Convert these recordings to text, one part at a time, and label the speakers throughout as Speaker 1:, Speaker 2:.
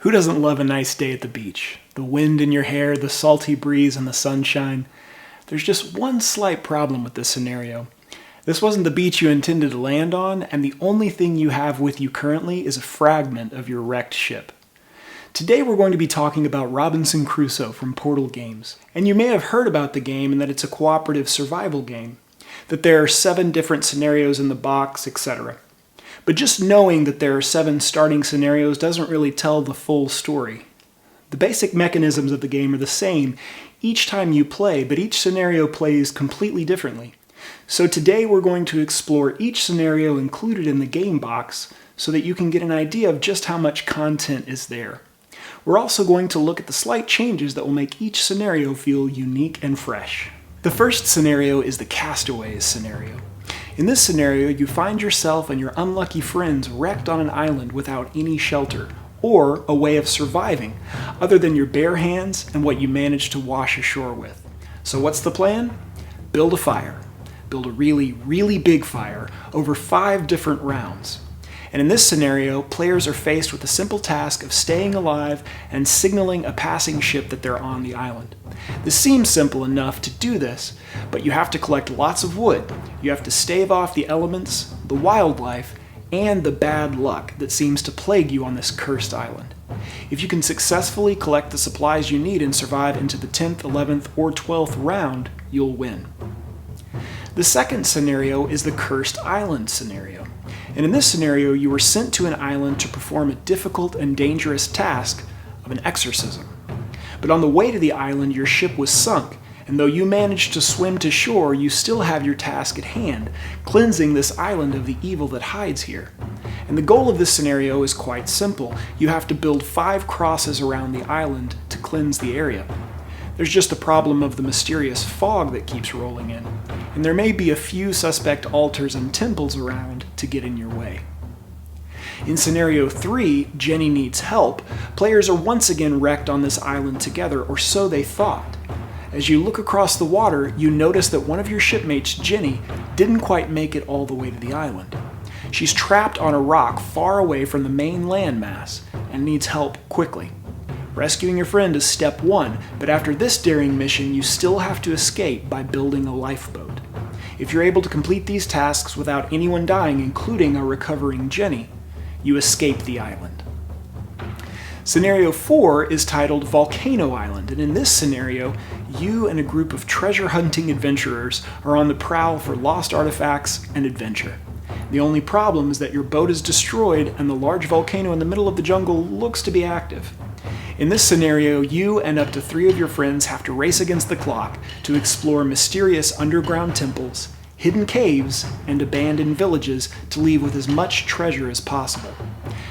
Speaker 1: Who doesn't love a nice day at the beach? The wind in your hair, the salty breeze, and the sunshine. There's just one slight problem with this scenario. This wasn't the beach you intended to land on, and the only thing you have with you currently is a fragment of your wrecked ship. Today we're going to be talking about Robinson Crusoe from Portal Games. And you may have heard about the game and that it's a cooperative survival game, that there are 7 different scenarios in the box, etc. But just knowing that there are 7 starting scenarios doesn't really tell the full story. The basic mechanisms of the game are the same each time you play, but each scenario plays completely differently. So today we're going to explore each scenario included in the game box so that you can get an idea of just how much content is there. We're also going to look at the slight changes that will make each scenario feel unique and fresh. The first scenario is the Castaways scenario. In this scenario, you find yourself and your unlucky friends wrecked on an island without any shelter, or a way of surviving, other than your bare hands and what you managed to wash ashore with. So what's the plan? Build a fire. Build a really big fire over 5 different rounds. And in this scenario, players are faced with the simple task of staying alive and signaling a passing ship that they're on the island. This seems simple enough to do this, but you have to collect lots of wood. You have to stave off the elements, the wildlife, and the bad luck that seems to plague you on this cursed island. If you can successfully collect the supplies you need and survive into the 10th, 11th, or 12th round, you'll win. The second scenario is the Cursed Island scenario. And in this scenario, you were sent to an island to perform a difficult and dangerous task of an exorcism. But on the way to the island, your ship was sunk, and though you managed to swim to shore, you still have your task at hand, cleansing this island of the evil that hides here. And the goal of this scenario is quite simple. You have to build 5 crosses around the island to cleanse the area. There's just the problem of the mysterious fog that keeps rolling in, and there may be a few suspect altars and temples around to get in your way. In Scenario 3, Jenny Needs Help, players are once again wrecked on this island together, or so they thought. As you look across the water, you notice that one of your shipmates, Jenny, didn't quite make it all the way to the island. She's trapped on a rock far away from the main landmass and needs help quickly. Rescuing your friend is step 1, but after this daring mission, you still have to escape by building a lifeboat. If you're able to complete these tasks without anyone dying, including a recovering Jenny, you escape the island. Scenario 4 is titled Volcano Island, and in this scenario, you and a group of treasure-hunting adventurers are on the prowl for lost artifacts and adventure. The only problem is that your boat is destroyed and the large volcano in the middle of the jungle looks to be active. In this scenario, you and up to 3 of your friends have to race against the clock to explore mysterious underground temples, hidden caves, and abandoned villages to leave with as much treasure as possible.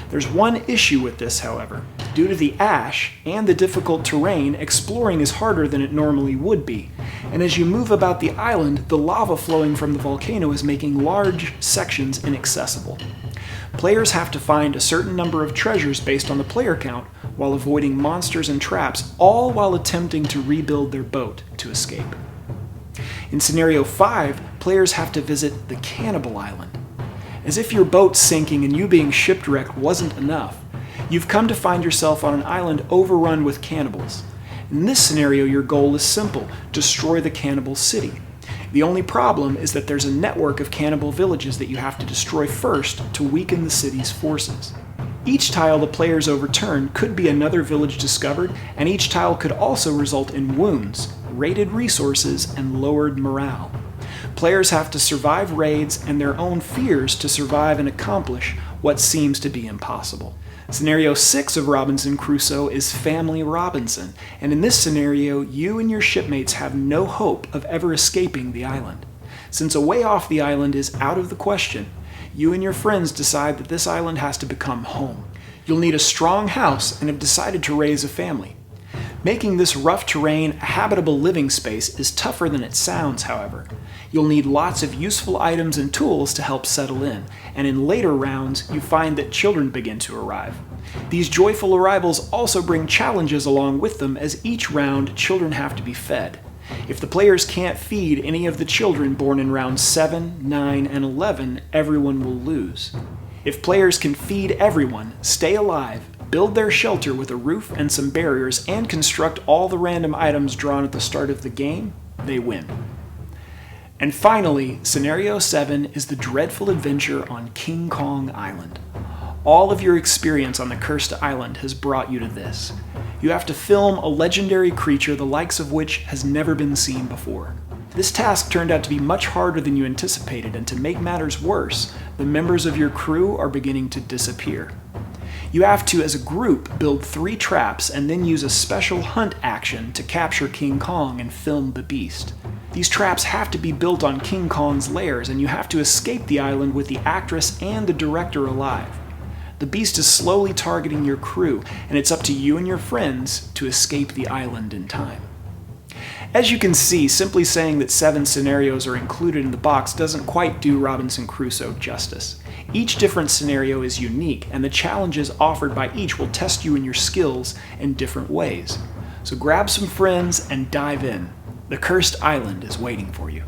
Speaker 1: There's one issue with this, however. Due to the ash and the difficult terrain, exploring is harder than it normally would be. And as you move about the island, the lava flowing from the volcano is making large sections inaccessible. Players have to find a certain number of treasures based on the player count while avoiding monsters and traps, all while attempting to rebuild their boat to escape. In Scenario 5, players have to visit the Cannibal Island. As if your boat sinking and you being shipwrecked wasn't enough, you've come to find yourself on an island overrun with cannibals. In this scenario, your goal is simple: destroy the cannibal city. The only problem is that there's a network of cannibal villages that you have to destroy first to weaken the city's forces. Each tile the players overturn could be another village discovered, and each tile could also result in wounds, raided resources, and lowered morale. Players have to survive raids and their own fears to survive and accomplish what seems to be impossible. Scenario 6 of Robinson Crusoe is Family Robinson, and in this scenario, you and your shipmates have no hope of ever escaping the island. Since a way off the island is out of the question, you and your friends decide that this island has to become home. You'll need a strong house and have decided to raise a family. Making this rough terrain a habitable living space is tougher than it sounds, however. You'll need lots of useful items and tools to help settle in, and in later rounds, you find that children begin to arrive. These joyful arrivals also bring challenges along with them, as each round, children have to be fed. If the players can't feed any of the children born in rounds 7, 9, and 11, everyone will lose. If players can feed everyone, stay alive, build their shelter with a roof and some barriers and construct all the random items drawn at the start of the game, they win. And finally, Scenario 7 is the dreadful adventure on King Kong Island. All of your experience on the cursed island has brought you to this. You have to film a legendary creature the likes of which has never been seen before. This task turned out to be much harder than you anticipated, and to make matters worse, the members of your crew are beginning to disappear. You have to, as a group, build 3 traps and then use a special hunt action to capture King Kong and film the beast. These traps have to be built on King Kong's lairs, and you have to escape the island with the actress and the director alive. The beast is slowly targeting your crew, and it's up to you and your friends to escape the island in time. As you can see, simply saying that 7 scenarios are included in the box doesn't quite do Robinson Crusoe justice. Each different scenario is unique, and the challenges offered by each will test you and your skills in different ways. So grab some friends and dive in. The Cursed Island is waiting for you.